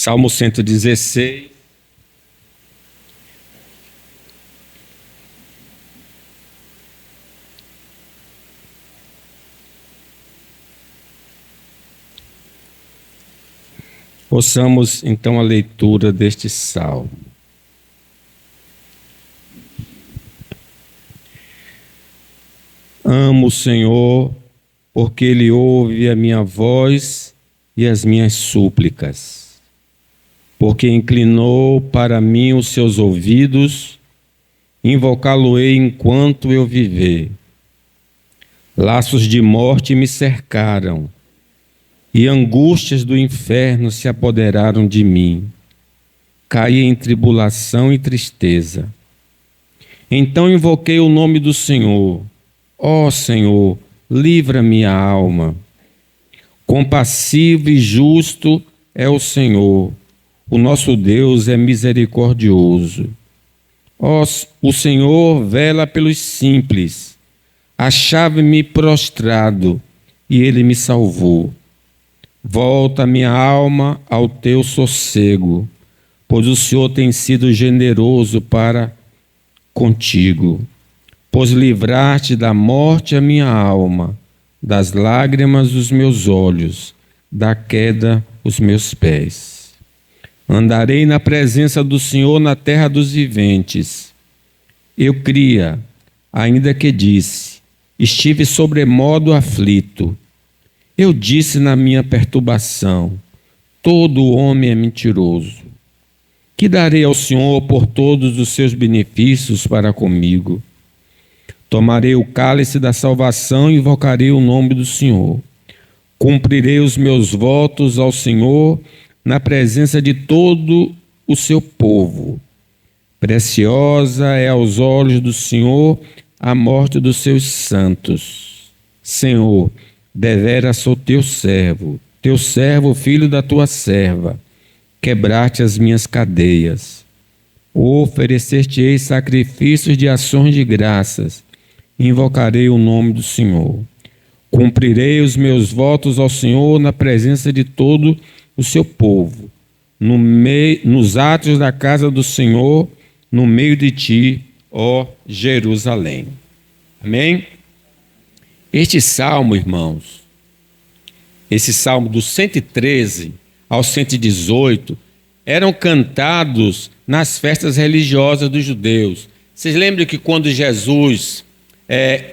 Salmo 116. Ouçamos então a leitura deste salmo. Amo o Senhor, porque Ele ouve a minha voz e as minhas súplicas, porque inclinou para mim os seus ouvidos, invocá-lo-ei enquanto eu viver. Laços de morte me cercaram, e angústias do inferno se apoderaram de mim. Caí em tribulação e tristeza. Então invoquei o nome do Senhor. Ó Senhor, livra minha alma. Compassivo e justo é o Senhor. O nosso Deus é misericordioso. O Senhor vela pelos simples. Achava-me prostrado e Ele me salvou. Volta minha alma ao teu sossego, pois o Senhor tem sido generoso para contigo. Pois livraste da morte a minha alma, das lágrimas os meus olhos, da queda os meus pés. Andarei na presença do Senhor na terra dos viventes. Eu cria, ainda que disse, estive sobremodo aflito. Eu disse na minha perturbação, todo homem é mentiroso. Que darei ao Senhor por todos os seus benefícios para comigo? Tomarei o cálice da salvação e invocarei o nome do Senhor. Cumprirei os meus votos ao Senhor na presença de todo o seu povo. Preciosa é aos olhos do Senhor a morte dos seus santos. Senhor, deveras sou teu servo, filho da tua serva. Quebraste as minhas cadeias. Oferecer-te-ei sacrifícios de ações de graças. Invocarei o nome do Senhor. Cumprirei os meus votos ao Senhor na presença de todo o seu povo. Nos átrios da casa do Senhor, no meio de ti, ó Jerusalém. Amém? Este salmo, irmãos, esse salmo do 113 ao 118, eram cantados nas festas religiosas dos judeus. Vocês lembram que quando Jesus,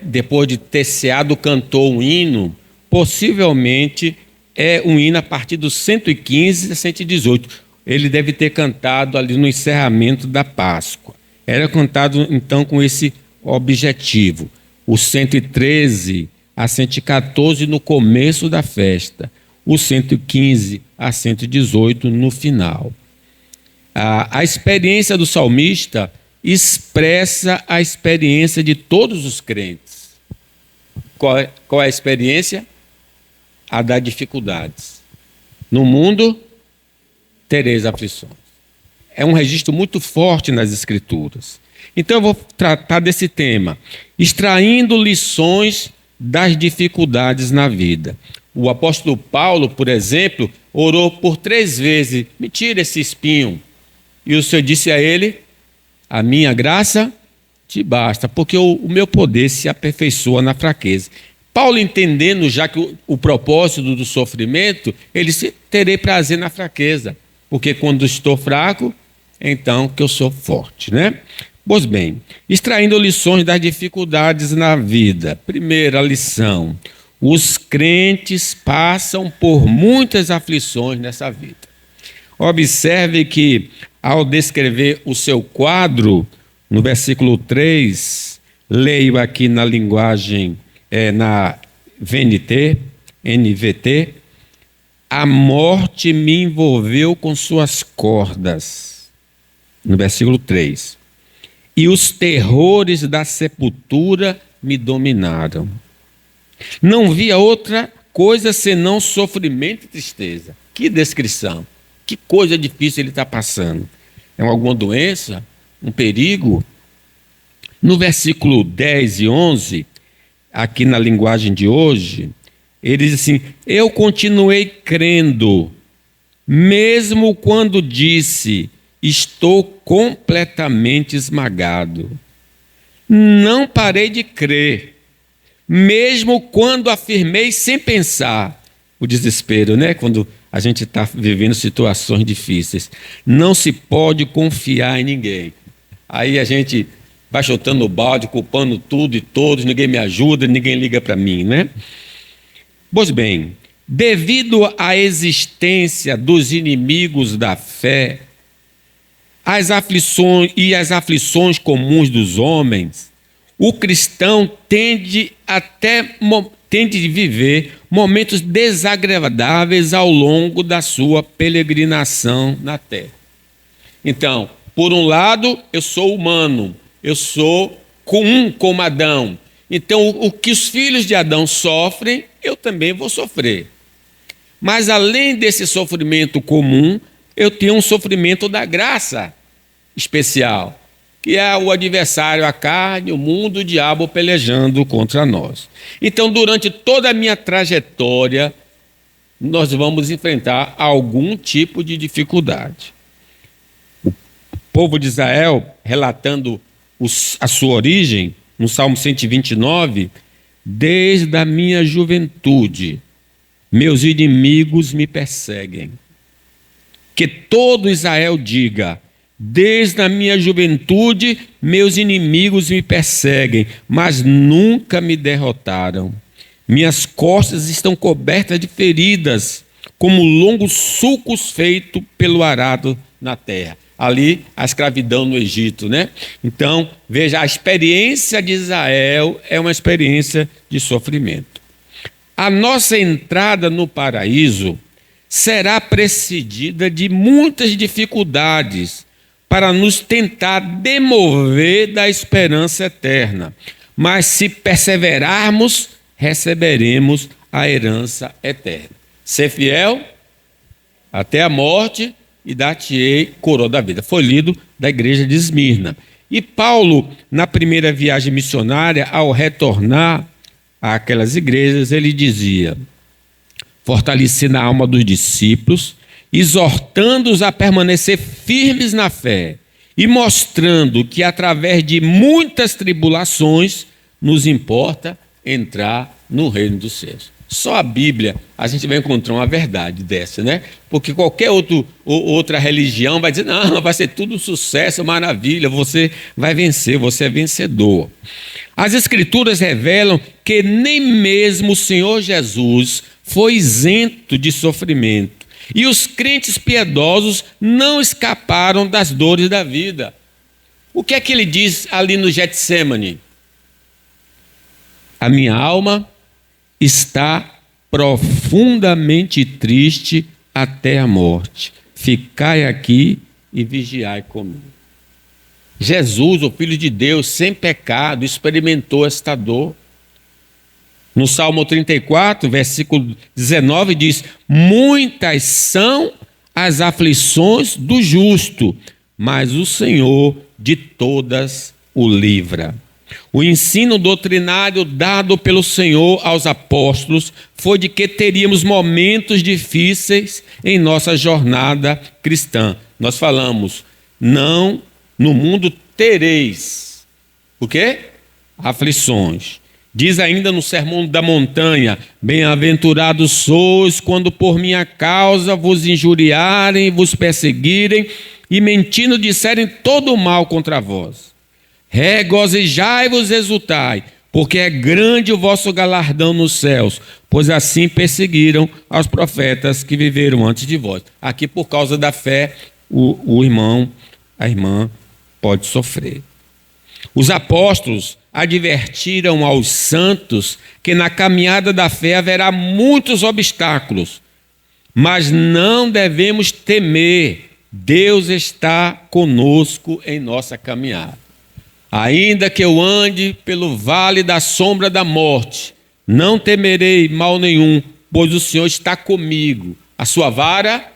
depois de ter ceado, cantou um hino, possivelmente é um hino a partir do 115 a 118. Ele deve ter cantado ali no encerramento da Páscoa. Era cantado então com esse objetivo. O 113 a 114 no começo da festa, o 115 a 118 no final. A experiência do salmista expressa a experiência de todos os crentes. Qual é a experiência? A das dificuldades. No mundo, tereis aflições. É um registro muito forte nas Escrituras. Então eu vou tratar desse tema, extraindo lições das dificuldades na vida. O apóstolo Paulo, por exemplo, orou por 3 vezes, me tira esse espinho. E o Senhor disse a ele, a minha graça te basta, porque o meu poder se aperfeiçoa na fraqueza. Paulo, entendendo já que o propósito do sofrimento, ele disse, terei prazer na fraqueza, porque quando estou fraco, então que eu sou forte, né? Pois bem, extraindo lições das dificuldades na vida. Primeira lição, os crentes passam por muitas aflições nessa vida. Observe que, ao descrever o seu quadro, no versículo 3, leio aqui na linguagem, na NVT, a morte me envolveu com suas cordas. No versículo 3. E os terrores da sepultura me dominaram. Não via outra coisa senão sofrimento e tristeza. Que descrição! Que coisa difícil ele está passando. É alguma doença? Um perigo? No versículo 10 e 11, aqui na linguagem de hoje, ele diz assim, eu continuei crendo mesmo quando disse: estou completamente esmagado. Não parei de crer, mesmo quando afirmei sem pensar. O desespero, né? Quando a gente está vivendo situações difíceis. Não se pode confiar em ninguém. Aí a gente vai chutando o balde, culpando tudo e todos, ninguém me ajuda, ninguém liga para mim, né? Pois bem, devido à existência dos inimigos da fé, as aflições comuns dos homens, o cristão tende a viver momentos desagradáveis ao longo da sua peregrinação na terra. Então, por um lado, eu sou humano, eu sou como Adão. Então, o que os filhos de Adão sofrem, eu também vou sofrer. Mas além desse sofrimento comum, eu tenho um sofrimento da graça especial, que é o adversário, a carne, o mundo, o diabo pelejando contra nós. Então, durante toda a minha trajetória, nós vamos enfrentar algum tipo de dificuldade. O povo de Israel, relatando a sua origem, no Salmo 129, desde a minha juventude, meus inimigos me perseguem. Que todo Israel diga: desde a minha juventude, meus inimigos me perseguem, mas nunca me derrotaram. Minhas costas estão cobertas de feridas, como longos sulcos feitos pelo arado na terra. Ali, a escravidão no Egito, né? Então, veja, a experiência de Israel é uma experiência de sofrimento. A nossa entrada no paraíso será precedida de muitas dificuldades para nos tentar demover da esperança eterna. Mas se perseverarmos, receberemos a herança eterna. Ser fiel até a morte e dar-te-ei coroa da vida. Foi lido da igreja de Esmirna. E Paulo, na primeira viagem missionária, ao retornar àquelas igrejas, ele dizia: fortalecendo a alma dos discípulos, exortando-os a permanecer firmes na fé e mostrando que através de muitas tribulações nos importa entrar no reino dos céus. Só a Bíblia a gente vai encontrar uma verdade dessa, né? Porque qualquer outra religião vai dizer: não, vai ser tudo sucesso, maravilha, você vai vencer, você é vencedor. As Escrituras revelam que nem mesmo o Senhor Jesus foi isento de sofrimento. E os crentes piedosos não escaparam das dores da vida. O que é que ele diz ali no Getsêmani? A minha alma está profundamente triste até a morte. Ficai aqui e vigiai comigo. Jesus, o Filho de Deus, sem pecado, experimentou esta dor. No Salmo 34, versículo 19, diz: muitas são as aflições do justo, mas o Senhor de todas o livra. O ensino doutrinário dado pelo Senhor aos apóstolos foi de que teríamos momentos difíceis em nossa jornada cristã. Nós falamos: não, no mundo tereis o quê? Aflições. Diz ainda no Sermão da Montanha: bem-aventurados sois quando por minha causa vos injuriarem, vos perseguirem e mentindo disserem todo o mal contra vós. Regozijai-vos, exultai, porque é grande o vosso galardão nos céus, pois assim perseguiram aos profetas que viveram antes de vós. Aqui, por causa da fé, o irmão, a irmã pode sofrer. Os apóstolos advertiram aos santos que na caminhada da fé haverá muitos obstáculos, mas não devemos temer. Deus está conosco em nossa caminhada. Ainda que eu ande pelo vale da sombra da morte, não temerei mal nenhum, pois o Senhor está comigo. A sua vara,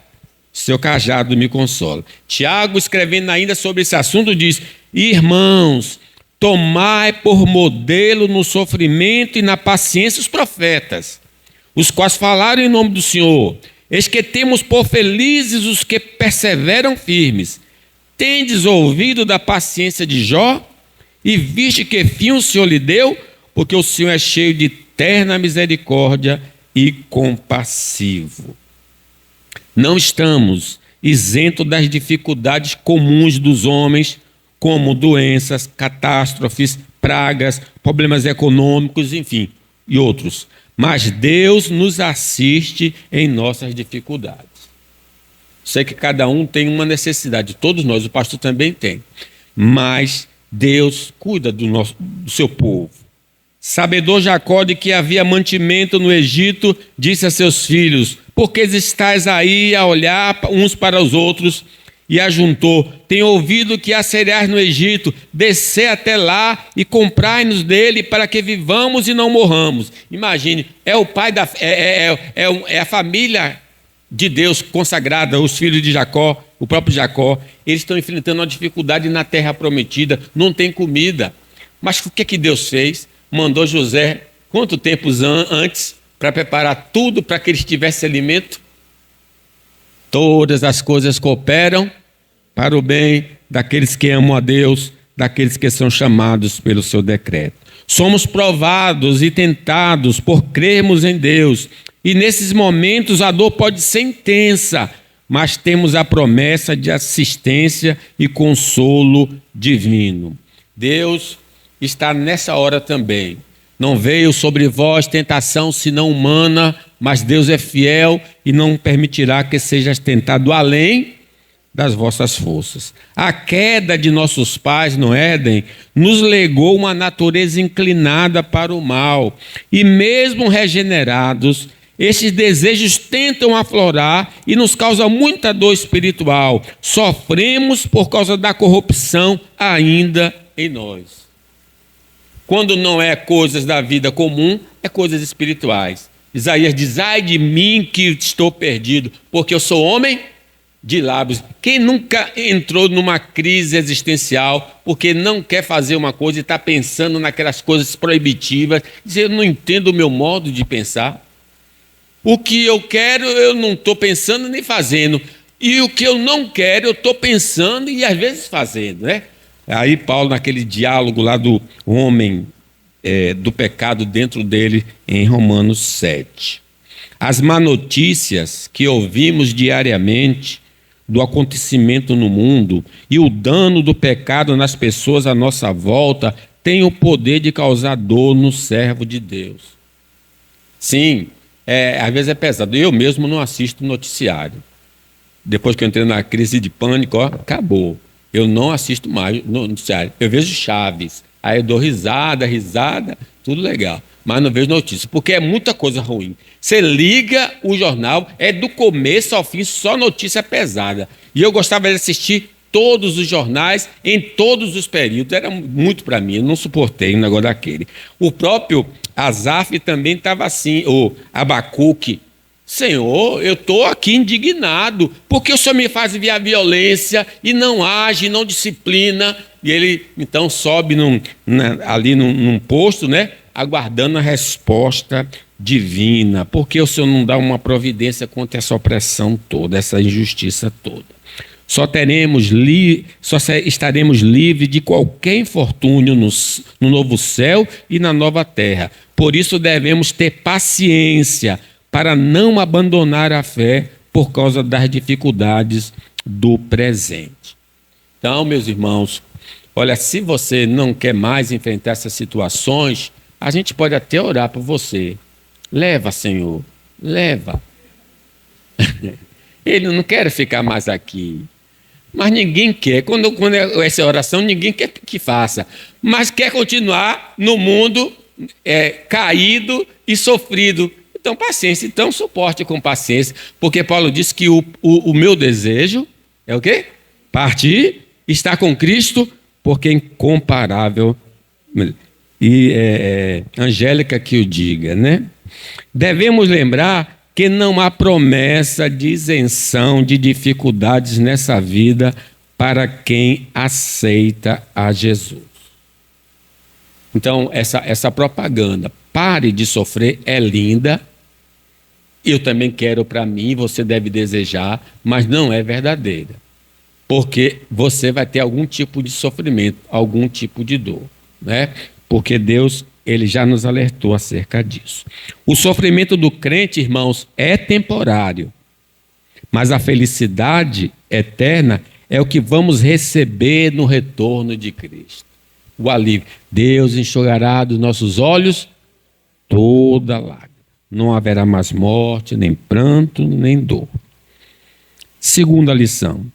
seu cajado me consola. Tiago, escrevendo ainda sobre esse assunto, diz: irmãos, tomai por modelo no sofrimento e na paciência os profetas, os quais falaram em nome do Senhor. Eis que temos por felizes os que perseveram firmes. Tendes ouvido da paciência de Jó, e viste que fim o Senhor lhe deu, porque o Senhor é cheio de terna misericórdia e compassivo. Não estamos isentos das dificuldades comuns dos homens, como doenças, catástrofes, pragas, problemas econômicos, enfim, e outros. Mas Deus nos assiste em nossas dificuldades. Sei que cada um tem uma necessidade, todos nós, o pastor também tem. Mas Deus cuida do seu povo. Sabedor Jacó de que havia mantimento no Egito, disse a seus filhos: por que estáis aí a olhar uns para os outros? E ajuntou: tenho ouvido que há cereais no Egito, descer até lá e comprai-nos dele para que vivamos e não morramos. Imagine, é o pai é a família de Deus consagrada, os filhos de Jacó, o próprio Jacó. Eles estão enfrentando uma dificuldade na terra prometida, não tem comida. Mas o que Deus fez? Mandou José, quanto tempo antes, para preparar tudo para que eles tivessem alimento? Todas as coisas cooperam para o bem daqueles que amam a Deus, daqueles que são chamados pelo seu decreto. Somos provados e tentados por crermos em Deus, e nesses momentos a dor pode ser intensa, mas temos a promessa de assistência e consolo divino. Deus está nessa hora também. Não veio sobre vós tentação senão humana, mas Deus é fiel e não permitirá que sejas tentado além das vossas forças. A queda de nossos pais no Éden nos legou uma natureza inclinada para o mal. E mesmo regenerados, estes desejos tentam aflorar e nos causam muita dor espiritual. Sofremos por causa da corrupção ainda em nós. Quando não é coisas da vida comum, é coisas espirituais. Isaías diz: ai de mim que estou perdido, porque eu sou homem de lábios. Quem nunca entrou numa crise existencial porque não quer fazer uma coisa e está pensando naquelas coisas proibitivas, dizer: eu não entendo o meu modo de pensar. O que eu quero eu não estou pensando nem fazendo, e o que eu não quero eu estou pensando e às vezes fazendo, né? Aí Paulo, naquele diálogo lá do homem, do pecado dentro dele, em Romanos 7. As má notícias que ouvimos diariamente do acontecimento no mundo e o dano do pecado nas pessoas à nossa volta têm o poder de causar dor no servo de Deus. Sim, às vezes é pesado. Eu mesmo não assisto noticiário. Depois que eu entrei na crise de pânico, acabou. Eu não assisto mais noticiário. Eu vejo Chaves, aí eu dou risada, tudo legal. Mas não vejo notícia, porque é muita coisa ruim. Você liga o jornal, é do começo ao fim, só notícia pesada. E eu gostava de assistir todos os jornais, em todos os períodos. Era muito para mim, eu não suportei um negócio daquele. O próprio Asaf também estava assim, o Abacuque. Senhor, eu estou aqui indignado, porque o Senhor me faz ver a violência e não age, não disciplina. E ele então sobe ali num posto, né, aguardando a resposta divina, porque o Senhor não dá uma providência contra essa opressão toda, essa injustiça toda. Só estaremos livres de qualquer infortúnio no novo céu e na nova terra. Por isso devemos ter paciência, para não abandonar a fé por causa das dificuldades do presente. Então, meus irmãos, olha, se você não quer mais enfrentar essas situações, a gente pode até orar por você. Leva, Senhor, leva. Ele não quer ficar mais aqui. Mas ninguém quer. Quando é essa oração, ninguém quer que faça. Mas quer continuar no mundo caído e sofrido. Então, paciência, então suporte com paciência, porque Paulo disse que o meu desejo é o quê? Partir, estar com Cristo, porque é incomparável. E Angélica que o diga, né? Devemos lembrar que não há promessa de isenção de dificuldades nessa vida para quem aceita a Jesus. Então, essa propaganda, pare de sofrer, é linda, Eu também quero para mim, você deve desejar, mas não é verdadeira. Porque você vai ter algum tipo de sofrimento, algum tipo de dor, né? Porque Deus, ele já nos alertou acerca disso. O sofrimento do crente, irmãos, é temporário, mas a felicidade eterna é o que vamos receber no retorno de Cristo. O alívio. Deus enxugará dos nossos olhos toda lágrima. Não haverá mais morte, nem pranto, nem dor. Segunda lição.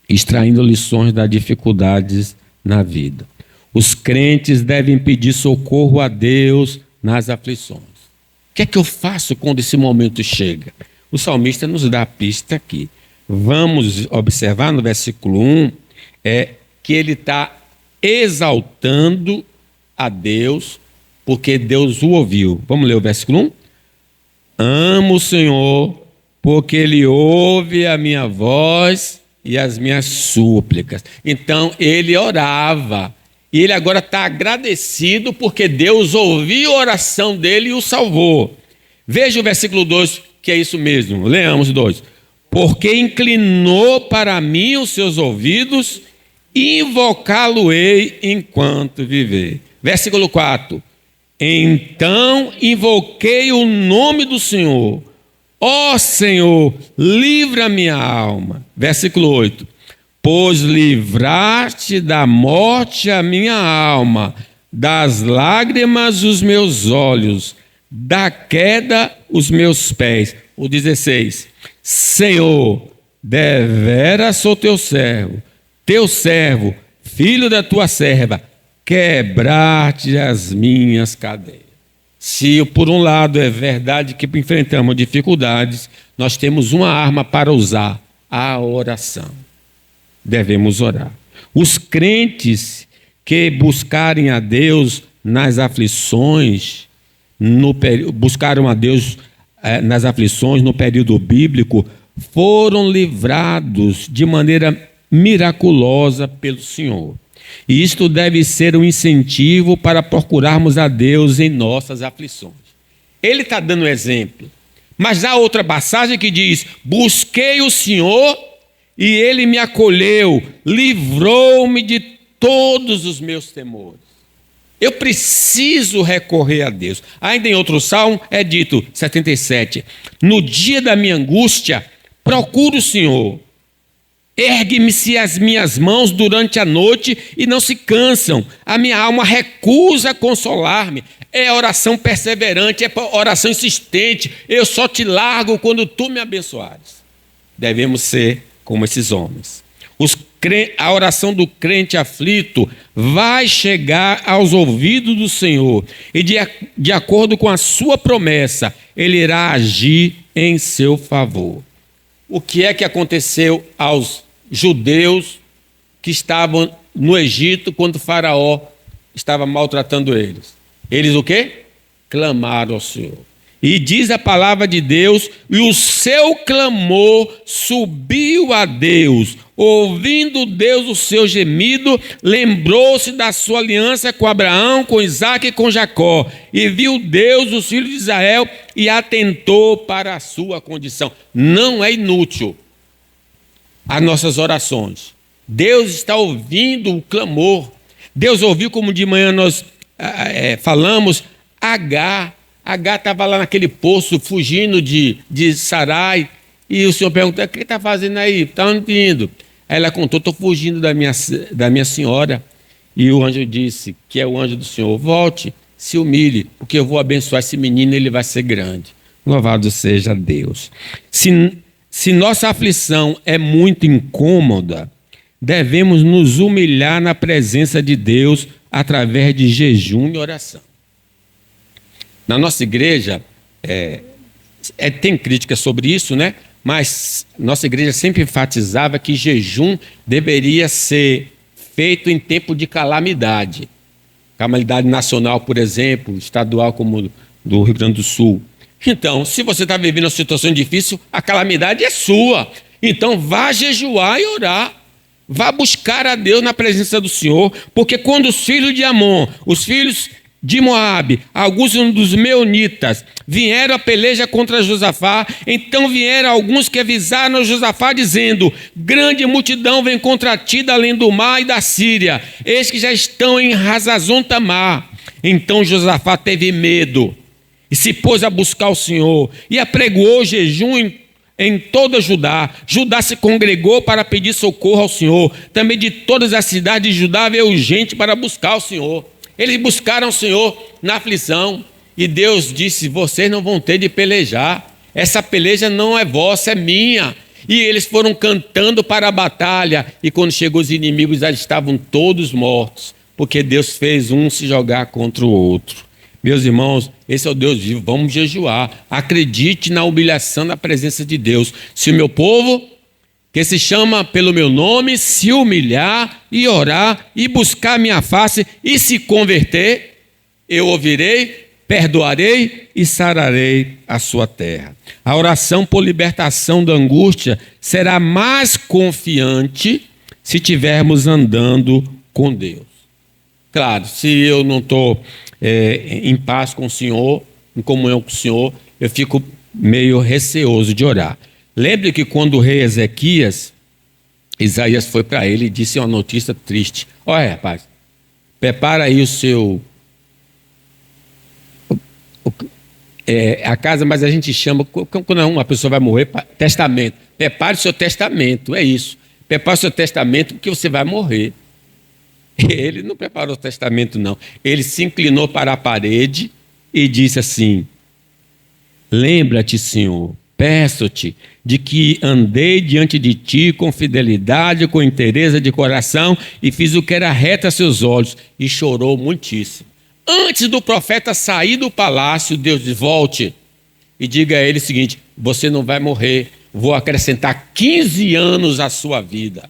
Extraindo lições das dificuldades na vida. Os crentes devem pedir socorro a Deus nas aflições. O que é que eu faço quando esse momento chega? O salmista nos dá a pista aqui. Vamos observar no versículo 1, que ele está exaltando a Deus, porque Deus o ouviu. Vamos ler o versículo 1? Amo o Senhor, porque Ele ouve a minha voz e as minhas súplicas. Então, ele orava. E ele agora está agradecido porque Deus ouviu a oração dele e o salvou. Veja o versículo 2, que é isso mesmo. Leamos 2. Porque inclinou para mim os seus ouvidos, invocá-lo-ei enquanto viver. Versículo 4. Então invoquei o nome do Senhor. Ó Senhor, livra minha alma. Versículo 8. Pois livraste da morte a minha alma, das lágrimas os meus olhos, da queda os meus pés. O 16. Senhor, deveras sou teu servo, filho da tua serva, quebrar-te as minhas cadeias. Se por um lado é verdade que enfrentamos dificuldades, nós temos uma arma para usar, a oração. Devemos orar. Os crentes que buscarem a Deus nas aflições, buscaram a Deus nas aflições no período bíblico, foram livrados de maneira miraculosa pelo Senhor. E isto deve ser um incentivo para procurarmos a Deus em nossas aflições. Ele está dando exemplo. Mas há outra passagem que diz: busquei o Senhor e Ele me acolheu, livrou-me de todos os meus temores. Eu preciso recorrer a Deus. Ainda em outro salmo é dito, 77, no dia da minha angústia, procuro o Senhor. Ergue-me-se as minhas mãos durante a noite e não se cansam. A minha alma recusa consolar-me. É oração perseverante, é oração insistente. Eu só te largo quando tu me abençoares. Devemos ser como esses homens. A oração do crente aflito vai chegar aos ouvidos do Senhor. E de acordo com a sua promessa, Ele irá agir em seu favor. O que é que aconteceu aos judeus que estavam no Egito quando o faraó estava maltratando eles? Eles o quê? Clamaram ao Senhor. E diz a palavra de Deus, e o seu clamor subiu a Deus. Ouvindo Deus o seu gemido, lembrou-se da sua aliança com Abraão, com Isaque e com Jacó. E viu Deus os filhos de Israel e atentou para a sua condição. Não é inútil as nossas orações. Deus está ouvindo o clamor. Deus ouviu, como de manhã nós falamos, Agar estava lá naquele poço, fugindo de Sarai, e o Senhor perguntou: o que está fazendo aí? Está onde indo? Aí ela contou: estou fugindo da minha senhora. E o anjo disse, que é o anjo do Senhor: volte, se humilhe, porque eu vou abençoar esse menino e ele vai ser grande. Louvado seja Deus. Se nossa aflição é muito incômoda, devemos nos humilhar na presença de Deus através de jejum e oração. Na nossa igreja, tem crítica sobre isso, né? Mas nossa igreja sempre enfatizava que jejum deveria ser feito em tempo de calamidade. Calamidade nacional, por exemplo, estadual como do Rio Grande do Sul. Então, se você está vivendo uma situação difícil, a calamidade é sua. Então, vá jejuar e orar. Vá buscar a Deus na presença do Senhor, porque quando os filhos de Amon, os filhos de Moabe, alguns dos meunitas, vieram a peleja contra Josafá. Então vieram alguns que avisaram a Josafá, dizendo: grande multidão vem contra ti da além do mar e da Síria, eis que já estão em Hazazon Tamar. Então Josafá teve medo e se pôs a buscar o Senhor, e apregoou jejum em toda Judá. Judá se congregou para pedir socorro ao Senhor. Também de todas as cidades de Judá veio gente para buscar o Senhor. Eles buscaram o Senhor na aflição, e Deus disse: vocês não vão ter de pelejar, essa peleja não é vossa, é minha. E eles foram cantando para a batalha, e quando chegou os inimigos, já estavam todos mortos, porque Deus fez um se jogar contra o outro. Meus irmãos, esse é o Deus vivo. Vamos jejuar. Acredite na humilhação na presença de Deus. Se o meu povo, que se chama pelo meu nome, se humilhar e orar e buscar minha face e se converter, eu ouvirei, perdoarei e sararei a sua terra. A oração por libertação da angústia será mais confiante se estivermos andando com Deus. Claro, se eu não estou em paz com o Senhor, em comunhão com o Senhor, eu fico meio receoso de orar. Lembre que quando o rei Ezequias, Isaías foi para ele e disse uma notícia triste: olha, rapaz, prepara aí o seu... a casa, mas a gente chama, quando uma pessoa vai morrer, testamento. Prepare o seu testamento, é isso. Prepare o seu testamento porque você vai morrer. Ele não preparou o testamento, não. Ele se inclinou para a parede e disse assim: lembra-te, Senhor, peço-te de que andei diante de ti com fidelidade, com inteireza de coração, e fiz o que era reto a seus olhos, e chorou muitíssimo. Antes do profeta sair do palácio, Deus disse: volte e diga a ele o seguinte: você não vai morrer, vou acrescentar 15 anos à sua vida.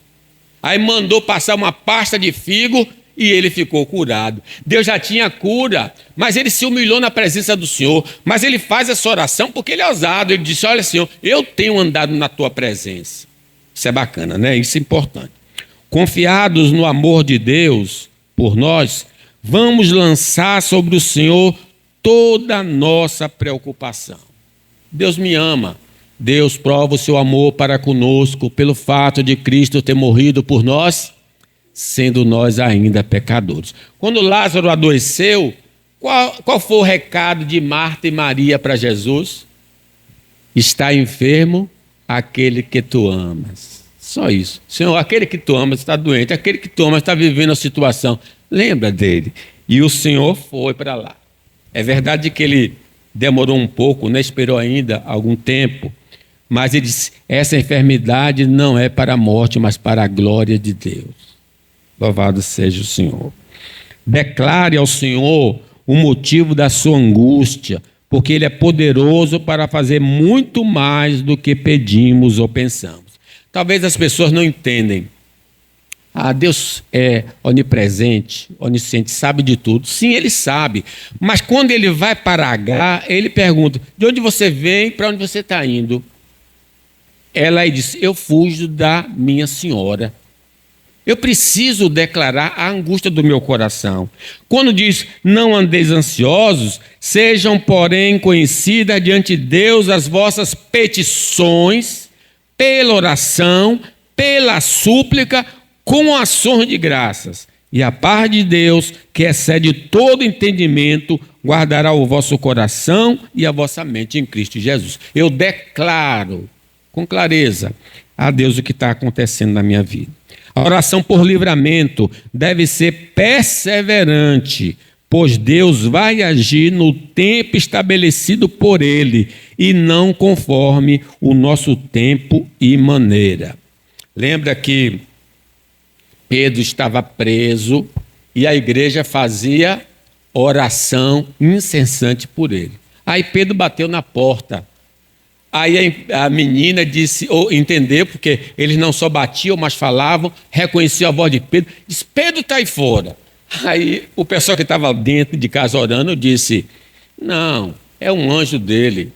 Aí mandou passar uma pasta de figo e ele ficou curado. Deus já tinha cura, mas ele se humilhou na presença do Senhor. Mas ele faz essa oração porque ele é ousado. Ele disse: olha, Senhor, eu tenho andado na tua presença. Isso é bacana, né? Isso é importante. Confiados no amor de Deus por nós, vamos lançar sobre o Senhor toda a nossa preocupação. Deus me ama. Deus prova o seu amor para conosco pelo fato de Cristo ter morrido por nós, sendo nós ainda pecadores. Quando Lázaro adoeceu, qual foi o recado de Marta e Maria para Jesus? Está enfermo aquele que tu amas. Só isso. Senhor, aquele que tu amas está doente, aquele que tu amas está vivendo a situação. Lembra dele. E o Senhor foi para lá. É verdade que ele demorou um pouco, né? Esperou ainda algum tempo. Mas ele disse: essa enfermidade não é para a morte, mas para a glória de Deus. Louvado seja o Senhor. Declare ao Senhor o motivo da sua angústia, porque Ele é poderoso para fazer muito mais do que pedimos ou pensamos. Talvez as pessoas não entendem. Deus é onipresente, onisciente, sabe de tudo. Sim, Ele sabe. Mas quando Ele vai para H, Ele pergunta: de onde você vem, para onde você está indo? Ela disse: eu fujo da minha senhora. Eu preciso declarar a angústia do meu coração. Quando diz: não andeis ansiosos, sejam, porém, conhecidas diante de Deus as vossas petições, pela oração, pela súplica, com ações de graças. E a paz de Deus, que excede todo entendimento, guardará o vosso coração e a vossa mente em Cristo Jesus. Eu declaro com clareza a Deus o que está acontecendo na minha vida. A oração por livramento deve ser perseverante, pois Deus vai agir no tempo estabelecido por Ele e não conforme o nosso tempo e maneira. Lembra que Pedro estava preso e a igreja fazia oração incessante por ele. Aí Pedro bateu na porta. Aí a menina disse, ou entendeu, porque eles não só batiam, mas falavam, reconheceu a voz de Pedro, disse: Pedro está aí fora. Aí o pessoal que estava dentro de casa orando disse: não, é um anjo dele.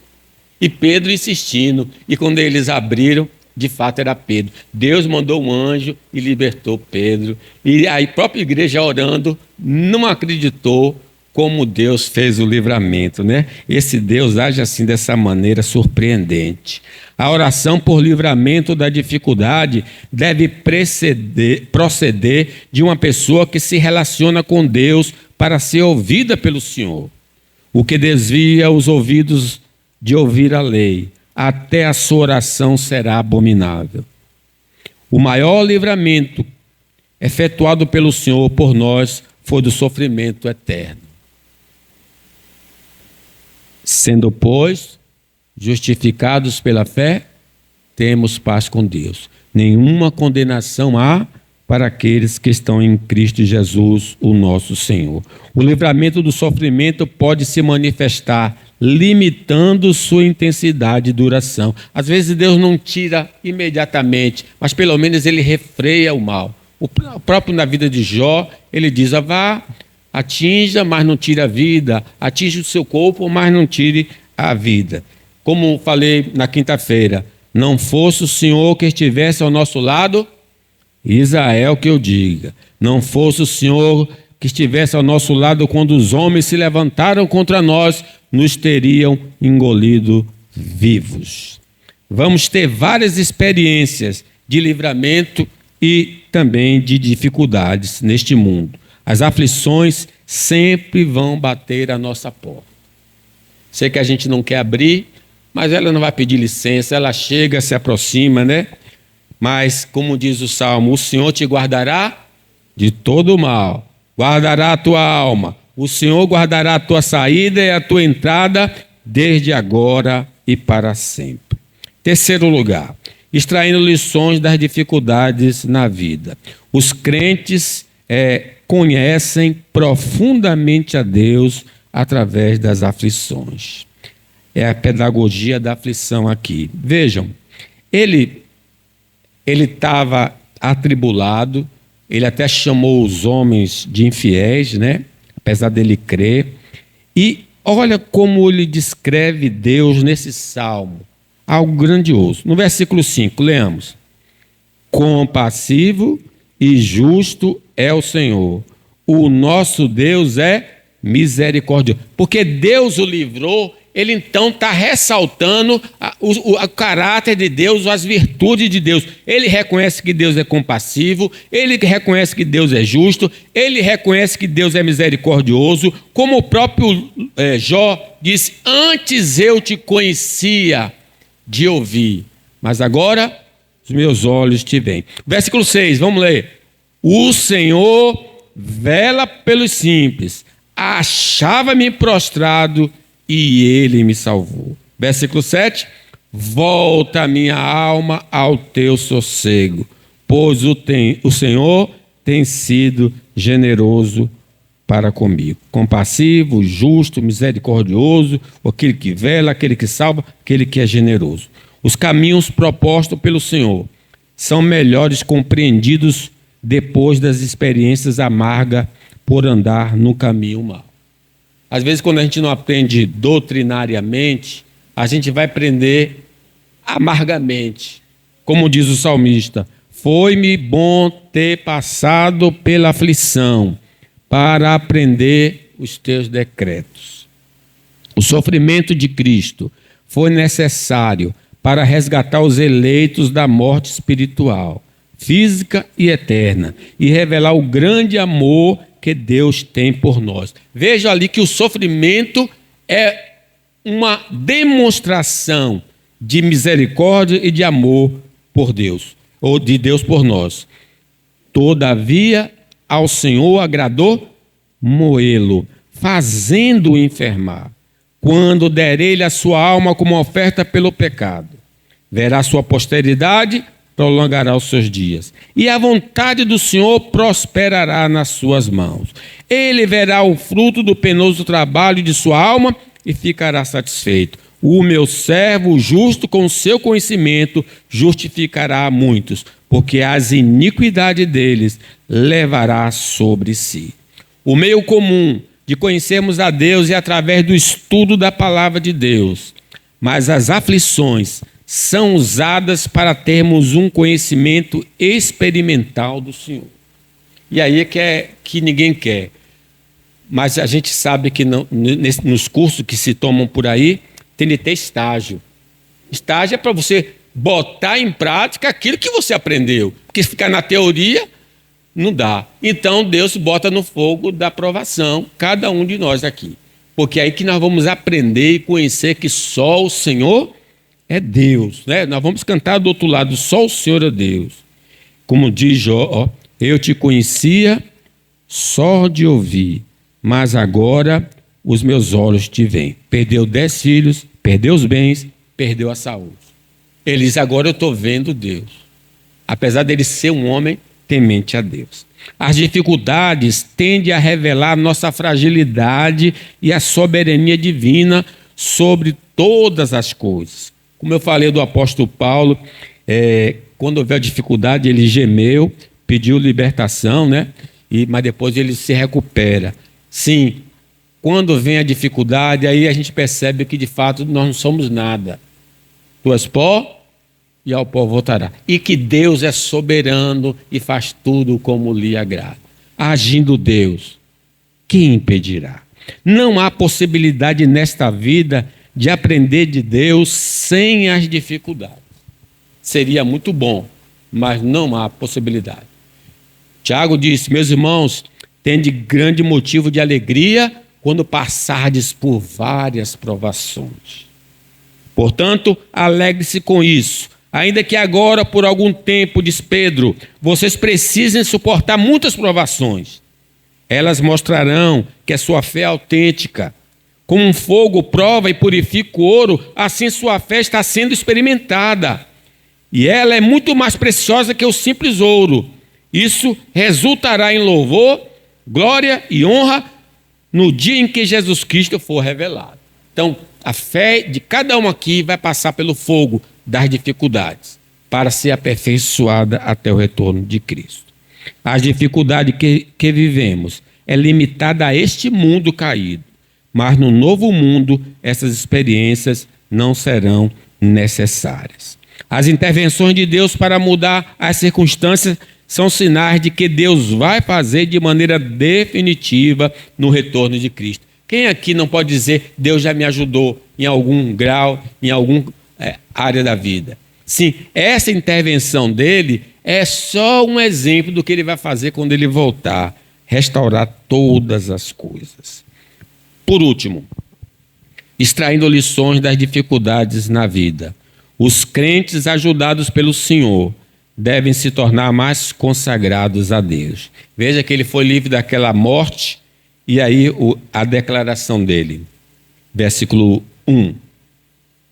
E Pedro insistindo, e quando eles abriram, de fato era Pedro. Deus mandou um anjo e libertou Pedro. E a própria igreja orando não acreditou como Deus fez o livramento, né? Esse Deus age assim, dessa maneira surpreendente. A oração por livramento da dificuldade deve proceder de uma pessoa que se relaciona com Deus para ser ouvida pelo Senhor. O que desvia os ouvidos de ouvir a lei, até a sua oração será abominável. O maior livramento efetuado pelo Senhor por nós foi do sofrimento eterno. Sendo, pois, justificados pela fé, temos paz com Deus. Nenhuma condenação há para aqueles que estão em Cristo Jesus, o nosso Senhor. O livramento do sofrimento pode se manifestar limitando sua intensidade e duração. Às vezes Deus não tira imediatamente, mas pelo menos ele refreia o mal. O próprio na vida de Jó, ele diz: vá, atinja, mas não tire a vida, atinja o seu corpo, mas não tire a vida. Como falei na quinta-feira, não fosse o Senhor que estivesse ao nosso lado, Israel que eu diga, não fosse o Senhor que estivesse ao nosso lado quando os homens se levantaram contra nós, nos teriam engolido vivos. Vamos ter várias experiências de livramento e também de dificuldades neste mundo. As aflições sempre vão bater a nossa porta. Sei que a gente não quer abrir, mas ela não vai pedir licença, ela chega, se aproxima, né? Mas, como diz o Salmo, o Senhor te guardará de todo o mal, guardará a tua alma, o Senhor guardará a tua saída e a tua entrada, desde agora e para sempre. Terceiro lugar, extraindo lições das dificuldades na vida. Os crentes conhecem profundamente a Deus através das aflições. É a pedagogia da aflição aqui. Vejam, ele estava atribulado, ele até chamou os homens de infiéis, né? Apesar dele crer. E olha como ele descreve Deus nesse salmo, algo grandioso. No versículo 5, leamos: compassivo e justo é o Senhor, o nosso Deus é misericordioso. Porque Deus o livrou, ele então está ressaltando o caráter de Deus, as virtudes de Deus. Ele reconhece que Deus é compassivo, ele reconhece que Deus é justo, ele reconhece que Deus é misericordioso, como o próprio Jó disse: antes eu te conhecia de ouvir, mas agora os meus olhos te veem. Versículo 6, vamos ler. O Senhor vela pelos simples, achava-me prostrado e ele me salvou. Versículo 7, volta a minha alma ao teu sossego, pois o Senhor tem sido generoso para comigo. Compassivo, justo, misericordioso, aquele que vela, aquele que salva, aquele que é generoso. Os caminhos propostos pelo Senhor são melhores compreendidos depois das experiências amargas por andar no caminho mau. Às vezes, quando a gente não aprende doutrinariamente, a gente vai aprender amargamente. Como diz o salmista: foi-me bom ter passado pela aflição para aprender os teus decretos. O sofrimento de Cristo foi necessário para resgatar os eleitos da morte espiritual, física e eterna, e revelar o grande amor que Deus tem por nós. Veja ali que o sofrimento é uma demonstração de misericórdia e de amor por Deus, ou de Deus por nós. Todavia, ao Senhor agradou moê-lo, fazendo-o enfermar. Quando der ele a sua alma como oferta pelo pecado, verá sua posteridade, prolongará os seus dias, e a vontade do Senhor prosperará nas suas mãos. Ele verá o fruto do penoso trabalho de sua alma e ficará satisfeito. O meu servo justo, com o seu conhecimento, justificará a muitos, porque as iniquidades deles levará sobre si. O meio comum de conhecermos a Deus é através do estudo da palavra de Deus, mas as aflições são usadas para termos um conhecimento experimental do Senhor. E aí é que ninguém quer. mas a gente sabe que nos cursos que se tomam por aí, tem de ter estágio. Estágio é para você botar em prática aquilo que você aprendeu, porque ficar na teoria não dá. Então Deus bota no fogo da provação cada um de nós aqui, porque é aí que nós vamos aprender e conhecer que só o Senhor é Deus, né? Nós vamos cantar do outro lado, só o Senhor é Deus. Como diz Jó, eu te conhecia só de ouvir, mas agora os meus olhos te veem. Perdeu 10 filhos, perdeu os bens, perdeu a saúde. Ele diz, agora eu estou vendo Deus. Apesar dele ser um homem temente a Deus. As dificuldades tendem a revelar nossa fragilidade e a soberania divina sobre todas as coisas. Como eu falei do apóstolo Paulo, quando houve a dificuldade, ele gemeu, pediu libertação, né? Mas depois ele se recupera. Sim, quando vem a dificuldade, aí a gente percebe que de fato nós não somos nada. Tu és pó e ao pó voltará. E que Deus é soberano e faz tudo como lhe agrada. Agindo Deus, quem impedirá? Não há possibilidade nesta vida de aprender de Deus sem as dificuldades. Seria muito bom, mas não há possibilidade. Tiago disse, meus irmãos, tende grande motivo de alegria quando passardes por várias provações. Portanto, alegre-se com isso, ainda que agora, por algum tempo, diz Pedro, vocês precisem suportar muitas provações. Elas mostrarão que a sua fé é autêntica. Como um fogo prova e purifica o ouro, assim sua fé está sendo experimentada. E ela é muito mais preciosa que o simples ouro. Isso resultará em louvor, glória e honra no dia em que Jesus Cristo for revelado. Então, a fé de cada um aqui vai passar pelo fogo das dificuldades para ser aperfeiçoada até o retorno de Cristo. As dificuldades que vivemos é limitada a este mundo caído, mas no novo mundo essas experiências não serão necessárias. As intervenções de Deus para mudar as circunstâncias são sinais de que Deus vai fazer de maneira definitiva no retorno de Cristo. Quem aqui não pode dizer, Deus já me ajudou em algum grau, em alguma área da vida? Sim, essa intervenção dele é só um exemplo do que ele vai fazer quando ele voltar, restaurar todas as coisas. Por último, extraindo lições das dificuldades na vida, os crentes ajudados pelo Senhor devem se tornar mais consagrados a Deus. Veja que ele foi livre daquela morte, e aí a declaração dele, versículo 1.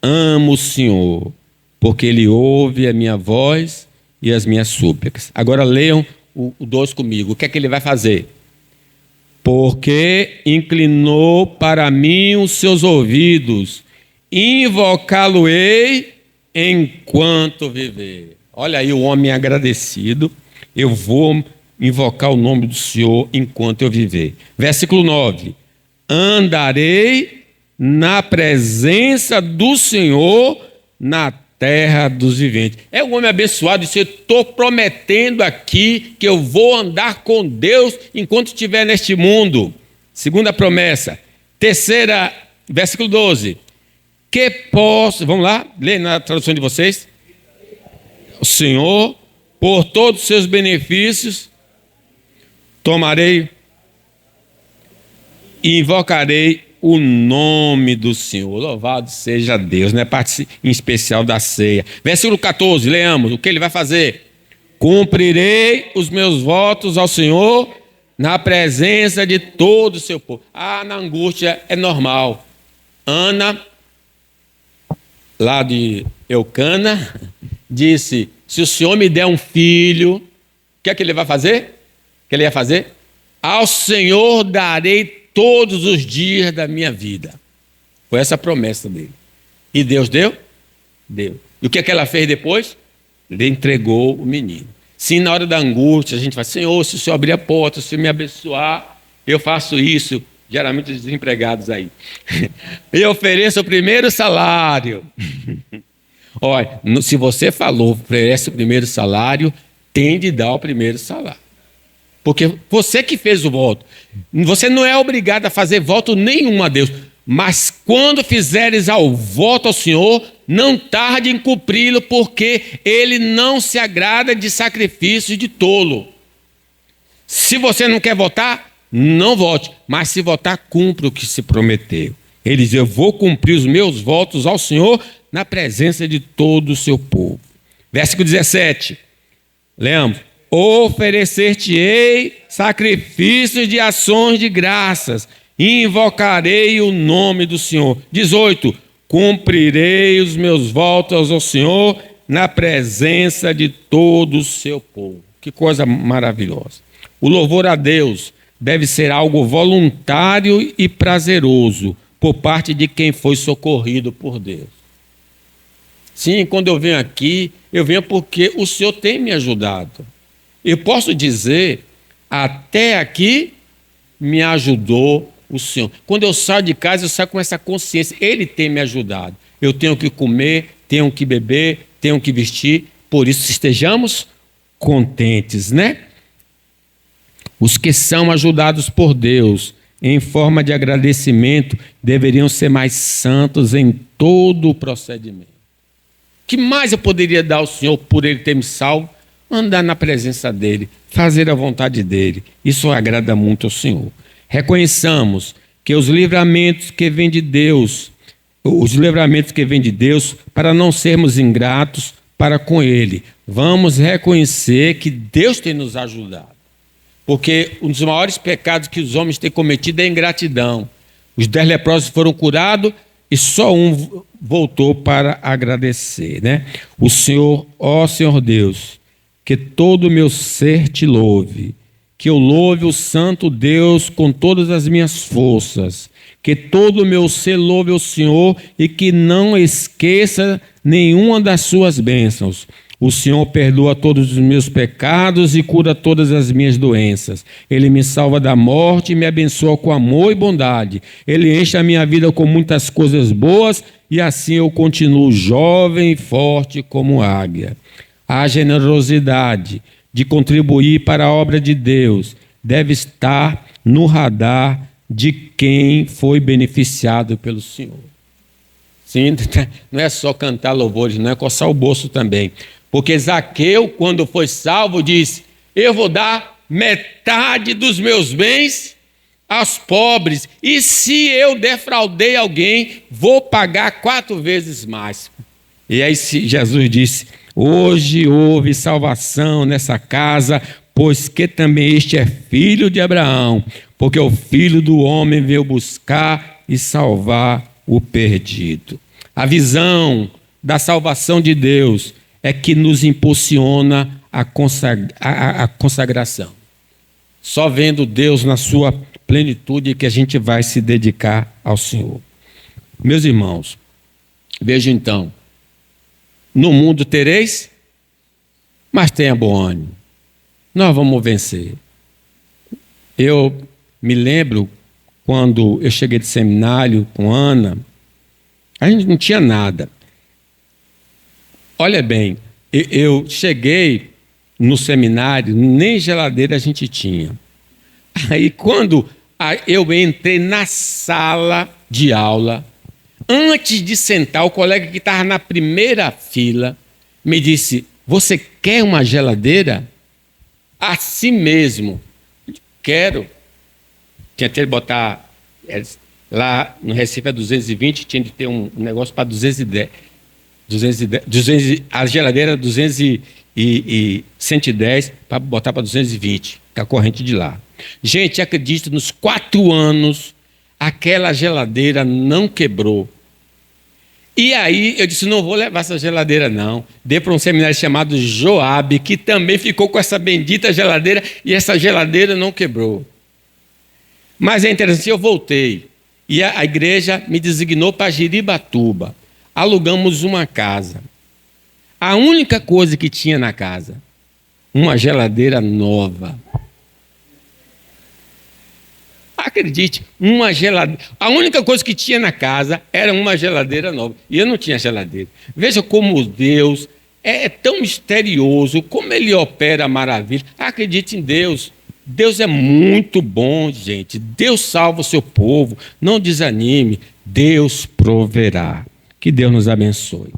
Amo o Senhor, porque Ele ouve a minha voz e as minhas súplicas. Agora leiam o 2 comigo. O que é que ele vai fazer? Porque inclinou para mim os seus ouvidos, invocá-lo-ei enquanto viver. Olha aí o homem agradecido. Eu vou invocar o nome do Senhor enquanto eu viver. Versículo 9. Andarei na presença do Senhor na terra dos viventes. É um homem abençoado. Disse, eu estou prometendo aqui que eu vou andar com Deus enquanto estiver neste mundo. Segunda promessa. Terceira, versículo 12. Que posso... Vamos lá, lê na tradução de vocês. O Senhor, por todos os seus benefícios, tomarei e invocarei o nome do Senhor. Louvado seja Deus, né? Parte em especial da ceia. Versículo 14, leamos. O que ele vai fazer? Cumprirei os meus votos ao Senhor na presença de todo o seu povo. Na angústia é normal. Ana, lá de Eucana, disse, se o Senhor me der um filho, o que é que ele vai fazer? O que ele ia fazer? Ao Senhor darei todos os dias da minha vida. Foi essa a promessa dele. E Deus deu? Deu. E o que é que ela fez depois? Ele entregou o menino. Sim, na hora da angústia, a gente fala, Senhor, se o Senhor abrir a porta, se o Senhor me abençoar, eu faço isso. Geralmente os desempregados aí. Eu ofereço o primeiro salário. Olha, se você falou, oferece o primeiro salário, tem de dar o primeiro salário. porque você que fez o voto. Você não é obrigado a fazer voto nenhum a Deus, mas quando fizeres ao voto ao Senhor, não tarde em cumpri-lo, porque Ele não se agrada de sacrifícios de tolo. Se você não quer votar, não vote, mas se votar, cumpra o que se prometeu. Ele diz: eu vou cumprir os meus votos ao Senhor na presença de todo o seu povo. Versículo 17, leamos: oferecer-te-ei sacrifícios de ações de graças, e invocarei o nome do Senhor. 18, cumprirei os meus votos ao Senhor na presença de todo o seu povo. Que coisa maravilhosa. O louvor a Deus deve ser algo voluntário e prazeroso por parte de quem foi socorrido por Deus. Sim, quando eu venho aqui, eu venho porque o Senhor tem me ajudado. Eu posso dizer, até aqui me ajudou o Senhor. Quando eu saio de casa, eu saio com essa consciência. Ele tem me ajudado. Eu tenho que comer, tenho que beber, tenho que vestir. Por isso, estejamos contentes, né? Os que são ajudados por Deus em forma de agradecimento deveriam ser mais santos em todo o procedimento. Que mais eu poderia dar ao Senhor por Ele ter me salvo? Andar na presença dEle, fazer a vontade dEle. Isso agrada muito ao Senhor. Reconheçamos que os livramentos que vêm de Deus, para não sermos ingratos para com Ele. Vamos reconhecer que Deus tem nos ajudado. Porque um dos maiores pecados que os homens têm cometido é a ingratidão. Os 10 leprosos foram curados e só um voltou para agradecer, né? O Senhor, ó Senhor Deus, que todo o meu ser te louve, que eu louve o santo Deus com todas as minhas forças, que todo o meu ser louve o Senhor e que não esqueça nenhuma das suas bênçãos. O Senhor perdoa todos os meus pecados e cura todas as minhas doenças. Ele me salva da morte e me abençoa com amor e bondade. Ele enche a minha vida com muitas coisas boas e assim eu continuo jovem e forte como águia. A generosidade de contribuir para a obra de Deus deve estar no radar de quem foi beneficiado pelo Senhor. Sim, não é só cantar louvores, não é coçar o bolso também. Porque Zaqueu, quando foi salvo, disse: eu vou dar metade dos meus bens aos pobres, e se eu defraudei alguém, vou pagar 4 vezes mais. E aí Jesus disse: hoje houve salvação nessa casa, pois que também este é filho de Abraão, porque o Filho do Homem veio buscar e salvar o perdido. A visão da salvação de Deus é que nos impulsiona a consagração. Só vendo Deus na sua plenitude que a gente vai se dedicar ao Senhor. Meus irmãos, vejam então: no mundo tereis, mas tenha bom ânimo. Nós vamos vencer. Eu me lembro quando eu cheguei de seminário com Ana, a gente não tinha nada. Olha bem, eu cheguei no seminário, nem geladeira a gente tinha. Aí quando eu entrei na sala de aula, antes de sentar, o colega que estava na primeira fila me disse: você quer uma geladeira? Assim mesmo. Quero. Tinha que botar, lá no Recife é 220, tinha de ter um negócio para 210. A geladeira era 110 para botar para 220, com a corrente de lá. Gente, acredito, nos 4 anos, aquela geladeira não quebrou. E aí eu disse: não vou levar essa geladeira não. Dei para um seminário chamado Joabe, que também ficou com essa bendita geladeira, e essa geladeira não quebrou. Mas é interessante, eu voltei, e a igreja me designou para Jiribatuba. Alugamos uma casa. A única coisa que tinha na casa, uma geladeira nova. Acredite, uma geladeira. A única coisa que tinha na casa era uma geladeira nova. E eu não tinha geladeira. Veja como Deus é tão misterioso, como Ele opera a maravilha. Acredite em Deus. Deus é muito bom, gente. Deus salva o seu povo. Não desanime. Deus proverá. Que Deus nos abençoe.